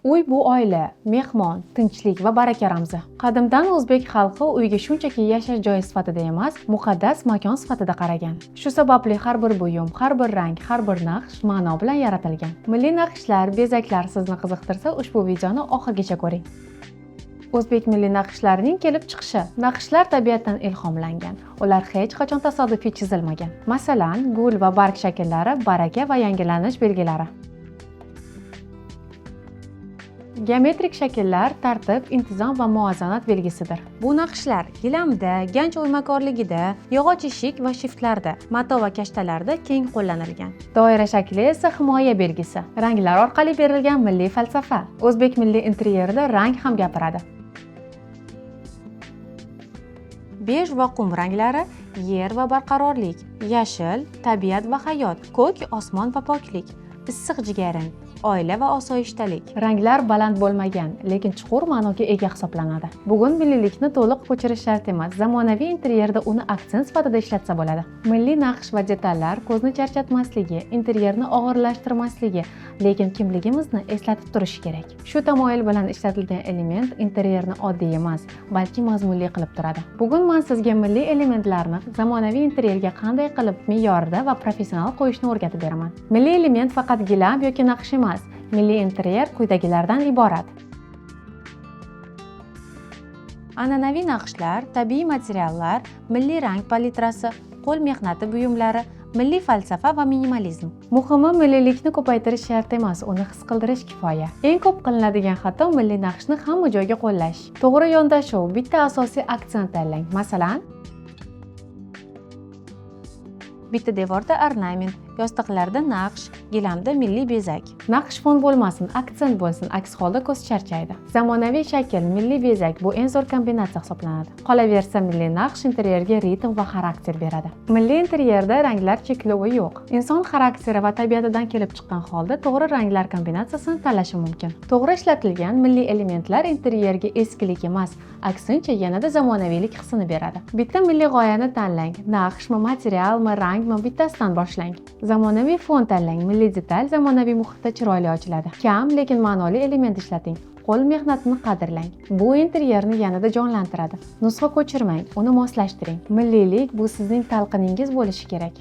Uy bu oila, mehmon, tinchlik va baraka ramzi. Qadimdan o'zbek xalqi uyga shunchaki yashash joyi sifatida emas, muqaddas makon sifatida qaragan. Shu sababli har bir buyum, har bir rang, har bir naqsh ma'no bilan yaratilgan. Milliy naqshlar, bezaklar sizni qiziqtirsa, ushbu videoni oxirigacha ko'ring. O'zbek milliy naqshlarining kelib chiqishi. Naqshlar tabiatdan ilhomlangan. Ular hech qachon tasodifiy chizilmagan. Masalan, gul va barg shakllari baraka va yangilanish belgilari. Geometrik shakllar tartib, intizom va muvozanat belgisidir. Bu naqshlar gilamda, ganch o'ymakorligida, yog'och eshik va shiftlarda, mato va kashtalarda keng qo'llanilgan. Doira shakli esa himoya belgisi. Ranglar orqali berilgan milliy falsafa. O'zbek milliy interyerida rang ham gapiradi. Bej va qum ranglari yer va barqarorlik, yashil, tabiat va hayot, ko'k, osmon va poklik, issiq jigarrang, oila va osoyishtalik. Ranglar baland bo'lmagan, lekin chuqur ma'noga ega hisoblanadi. Bugun milliylikni to'liq ko'chirish shart emas, zamonaviy interyerda uni aksent sifatida ishlatsa bo'ladi. Milliy naqsh va detallar ko'zni charchatmasligi, interyerni og'irlashtirmasligi, lekin kimligimizni eslatib turishi kerak. Shu tamoyil bilan ishlatilgan element interyerni oddiy emas, balki mazmunli qilib turadi. Bugun men sizga milliy elementlarni zamonaviy interyerga qanday qilib me'yorida va professional qo'yishni o'rgatib beraman. Milliy element faqat gilam yoki naqsh emas, milliy interyer quyidagilardan iborat. An'anaviy naqshlar, tabiiy materiallar, milliy rang palitrasi, qo'l mehnati buyumlari, milliy falsafa va minimalizm. Muhimi, milliylikni ko'paytirish shart emas, uni his qildirish kifoya. Eng ko'p qilinadigan xato milliy naqshni hamma joyga qo'llash. To'g'ri yondashuv, bitta asosiy aksent tanlang. Masalan, bitta devorda ornament, yostiqlarda naqsh, gilamda milliy bezak. Naqsh fon bo'lmasin, aksent bo'lsin, aks holda ko'z charchaydi. Zamonaviy shakl, milliy bezak bu eng zo'r kombinatsiya hisoblanadi. Qolaversa, milliy naqsh interyerga ritm va xarakter beradi. Milliy interyerda ranglar cheklovi yo'q. Inson xarakteri va tabiatidan kelib chiqqan holda to'g'ri ranglar kombinatsiyasini tanlashi mumkin. To'g'ri ishlatilgan milliy elementlar interyerga eskilik emas, aksincha yanada zamonaviylik hissini beradi. Bitta milliy g'oyani tanlang. Naqshmi, materialmi, rangmi, bittasidan boshlang. Zamonaviy fon tanlang, milliy detal zamonaviy muhitda chiroyli ochiladi. Kam, lekin ma'noli element ishlating. Qo'l mehnatini qadrlang. Bu interyerni yanada jonlantiradi. Nusxa ko'chirmang, uni moslashtiring. Milliylik bu sizning talqiningiz bo'lishi kerak.